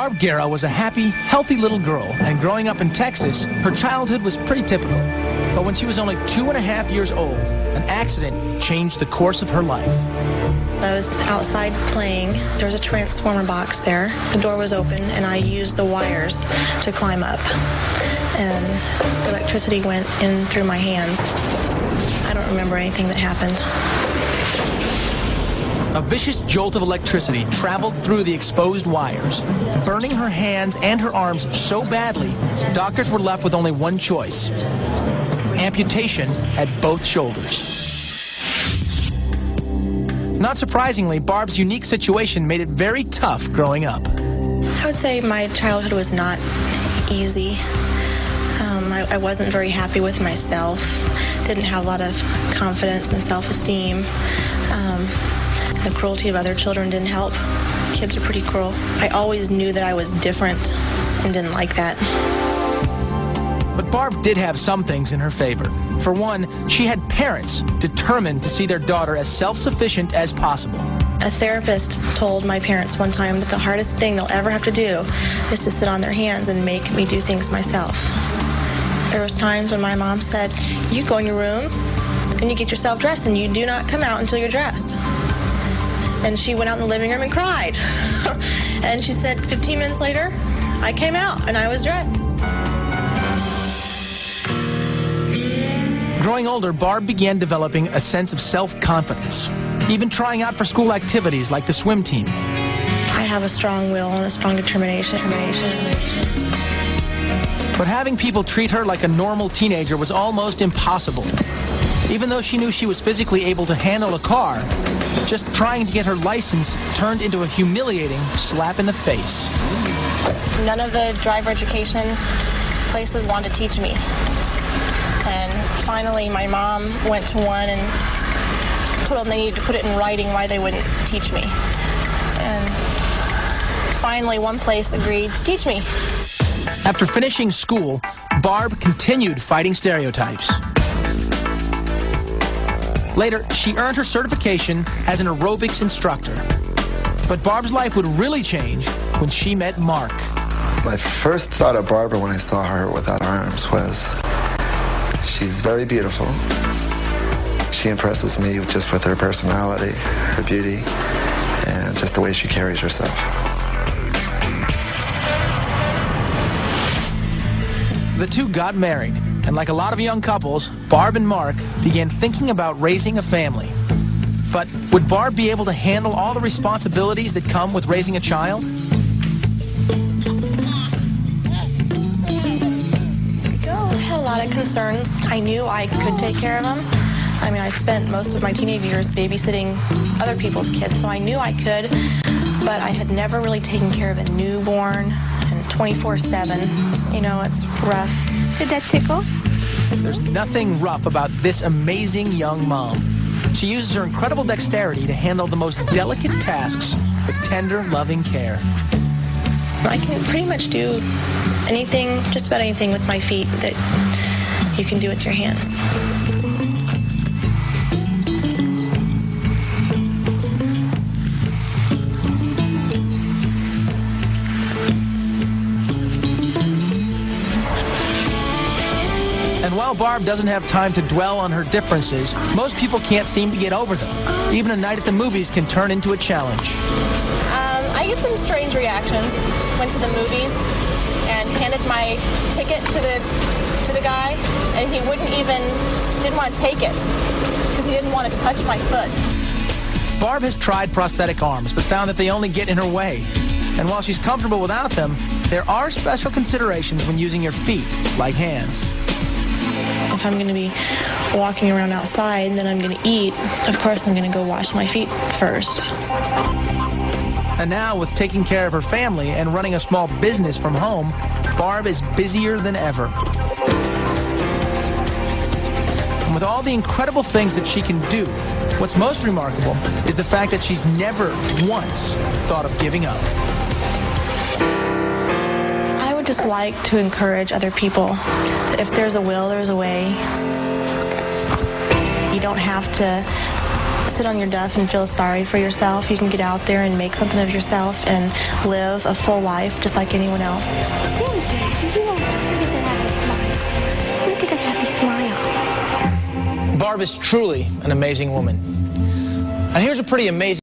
Barb Guerra was a happy, healthy little girl, and growing up in Texas, her childhood was pretty typical. But when she was only 2.5 years old, an accident changed the course of her life. I was outside playing. There was a transformer box there. The door was open, and I used the wires to climb up. And the electricity went in through my hands. I don't remember anything that happened. A vicious jolt of electricity traveled through the exposed wires, burning her hands and her arms so badly, doctors were left with only one choice: amputation at both shoulders. Not surprisingly, Barb's unique situation made it very tough growing up. I would say my childhood was not easy. I wasn't very happy with myself, didn't have a lot of confidence and self-esteem. The cruelty of other children didn't help. Kids are pretty cruel. I always knew that I was different and didn't like that. But Barb did have some things in her favor. For one, she had parents determined to see their daughter as self-sufficient as possible. A therapist told my parents one time that the hardest thing they'll ever have to do is to sit on their hands and make me do things myself. There was times when my mom said, "You go in your room and you get yourself dressed and you do not come out until you're dressed." And she went out in the living room and cried. And she said 15 minutes later, I came out and I was dressed. Growing older, Barb began developing a sense of self-confidence, even trying out for school activities like the swim team. I have a strong will and a strong determination. But having people treat her like a normal teenager was almost impossible. Even though she knew she was physically able to handle a car, just trying to get her license turned into a humiliating slap in the face. None of the driver education places wanted to teach me. And finally, my mom went to one and told them they needed to put it in writing why they wouldn't teach me. And finally, one place agreed to teach me. After finishing school, Barb continued fighting stereotypes. Later, she earned her certification as an aerobics instructor. But Barb's life would really change when she met Mark. My first thought of Barbara when I saw her without arms was, she's very beautiful. She impresses me just with her personality, her beauty, and just the way she carries herself. The two got married, and like a lot of young couples, Barb and Mark began thinking about raising a family. But would Barb be able to handle all the responsibilities that come with raising a child? I had a lot of concern. I knew I could take care of them. I mean, I spent most of my teenage years babysitting other people's kids, so I knew I could, but I had never really taken care of a newborn, and 24/7. You know, it's rough. Did that tickle? There's nothing rough about this amazing young mom. She uses her incredible dexterity to handle the most delicate tasks with tender, loving care. I can pretty much do anything, just about anything with my feet that you can do with your hands. And while Barb doesn't have time to dwell on her differences, most people can't seem to get over them. Even a night at the movies can turn into a challenge. I get some strange reactions. Went to the movies and handed my ticket to the guy, and he didn't want to take it because he didn't want to touch my foot. Barb has tried prosthetic arms, but found that they only get in her way. And while she's comfortable without them, there are special considerations when using your feet, like hands. If I'm going to be walking around outside and then I'm going to eat, of course I'm going to go wash my feet first. And now, with taking care of her family and running a small business from home, Barb is busier than ever. And with all the incredible things that she can do, what's most remarkable is the fact that she's never once thought of giving up. I would just like to encourage other people that if there's a will, there's a way. You don't have to sit on your duff and feel sorry for yourself. You can get out there and make something of yourself and live a full life just like anyone else. Look at that happy smile. Barb is truly an amazing woman. And here's a pretty amazing